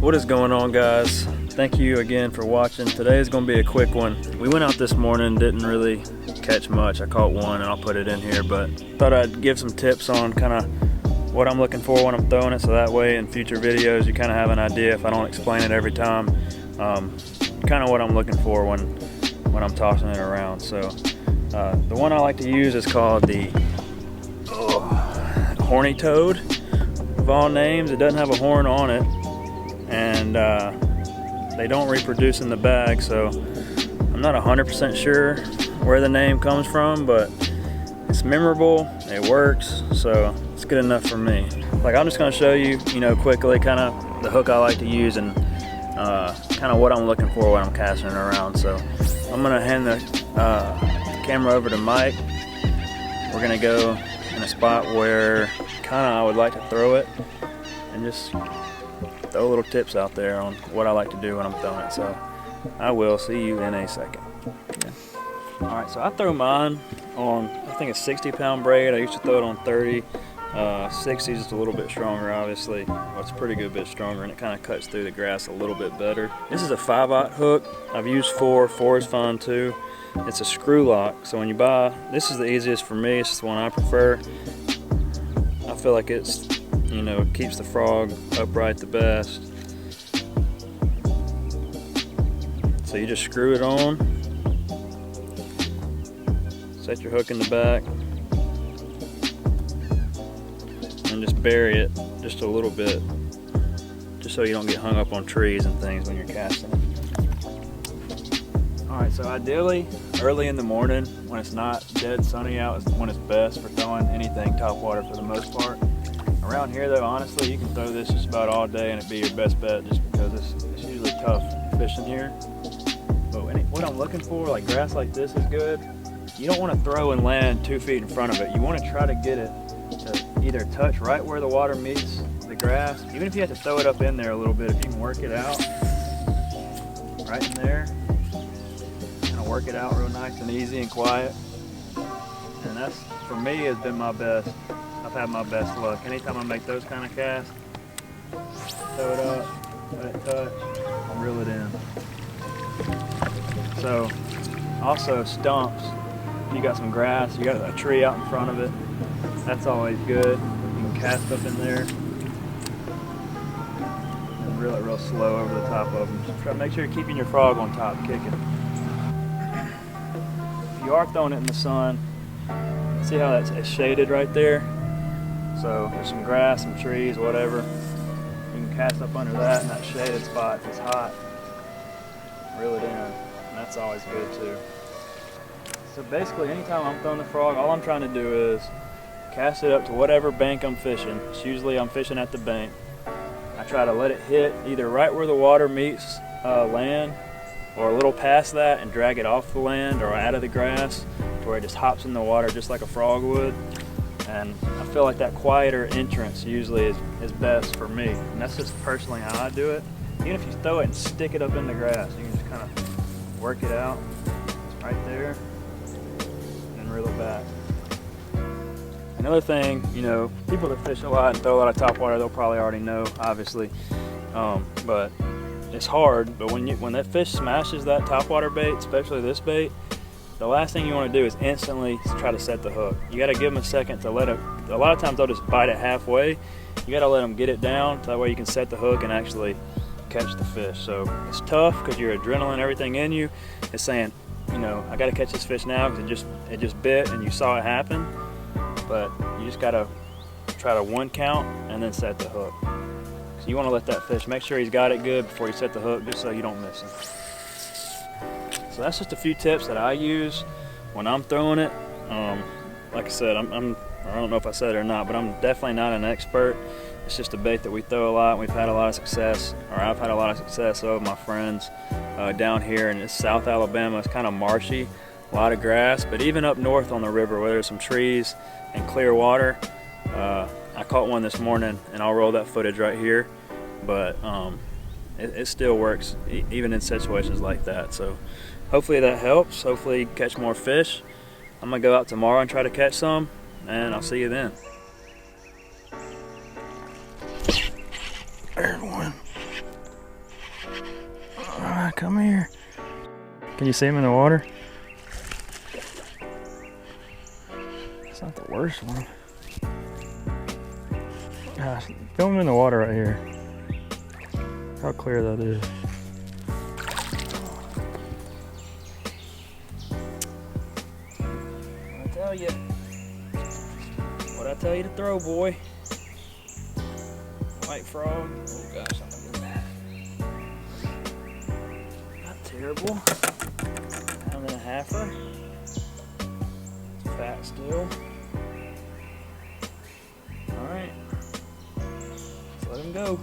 What is going on, guys? Thank you again for watching. Today is going to be a quick one. We went out this morning, didn't really catch much. I caught one and I'll put it in here, but thought I'd give some tips on kind of what I'm looking for when I'm throwing it, so that way in future videos you kind of have an idea if I don't explain it every time. Kind of what I'm looking for when I'm tossing it around. So the one I like to use is called the Horny toad. Of all names, it doesn't have a horn on it, and they don't reproduce in the bag, so I'm not 100% sure where the name comes from, but it's memorable, it works, so it's good enough for me. Like, I'm just going to show you, quickly kind of the hook I like to use and kind of what I'm looking for when I'm casting it around. So I'm going to hand the camera over to Mike. We're going to go in a spot where kind of I would like to throw it and just throw little tips out there on what I like to do when I'm throwing it. So I will see you in a second. Yeah. All right, so I throw mine on, I think, a 60-pound braid. I used to throw it on 30. 60 is just a little bit stronger, obviously. Well, it's a pretty good bit stronger, and it kind of cuts through the grass a little bit better. This is a 5/0 hook. I've used 4. 4 is fine too. It's a screw lock, so when you buy, this is the easiest for me. It's the one I prefer. I feel like it's, keeps the frog upright the best. So you just screw it on, set your hook in the back, and just bury it just a little bit, just so you don't get hung up on trees and things when you're casting. Alright, so ideally early in the morning when it's not dead sunny out is when it's best for throwing anything topwater for the most part. Around here though, honestly, you can throw this just about all day and it'd be your best bet, just because it's usually tough fishing here. But what I'm looking for, like grass like this is good. You don't want to throw and land 2 feet in front of it. You want to try to get it to either touch right where the water meets the grass. Even if you have to throw it up in there a little bit, if you can work it out right in there, kind of work it out real nice and easy and quiet. And that's, for me, has been my best. I've had my best luck. Anytime I make those kind of casts, throw it up, let it touch, and reel it in. So, also stumps. You got some grass, you got a tree out in front of it, that's always good. You can cast up in there and reel it real slow over the top of them. Just try to make sure you're keeping your frog on top, kicking. If you are throwing it in the sun, see how it's shaded right there? So there's some grass, some trees, whatever. You can cast up under that in that shaded spot if it's hot. Reel it in, and that's always good too. So basically, anytime I'm throwing the frog, all I'm trying to do is cast it up to whatever bank I'm fishing. It's usually I'm fishing at the bank. I try to let it hit either right where the water meets land, or a little past that, and drag it off the land or out of the grass to where it just hops in the water just like a frog would. And I feel like that quieter entrance usually is best for me. And that's just personally how I do it. Even if you throw it and stick it up in the grass, you can just kind of work it out right there and reel it back. Another thing, people that fish a lot and throw a lot of topwater, they'll probably already know, obviously. But it's hard. But when that fish smashes that topwater bait, especially this bait, the last thing you want to do is instantly try to set the hook. You got to give them a second to let it. A lot of times they'll just bite it halfway. You got to let them get it down, so that way you can set the hook and actually catch the fish. So it's tough because your adrenaline, everything in you is saying, I got to catch this fish now because it just bit and you saw it happen. But you just got to try to 1 count and then set the hook. So you want to let that fish, make sure he's got it good before you set the hook, just so you don't miss him. So that's just a few tips that I use when I'm throwing it. Like I said, I don't know if I said it or not, but I'm definitely not an expert. It's just a bait that we throw a lot, and we've had a lot of success, or I've had a lot of success with my friends down here in South Alabama. It's kind of marshy, a lot of grass, but even up north on the river where there's some trees and clear water, I caught one this morning, and I'll roll that footage right here, but it still works even in situations like that. So hopefully that helps. Hopefully you catch more fish. I'm gonna go out tomorrow and try to catch some, and I'll see you then. There's one. come here. Can you see him in the water? It's not the worst one. Gosh, film him in the water right here. How clear that is. I tell you, what I tell you to throw, boy. White frog. Oh gosh, I'm gonna get that. Not terrible. Pound and a halfer. Fat still. All right, let's let him go.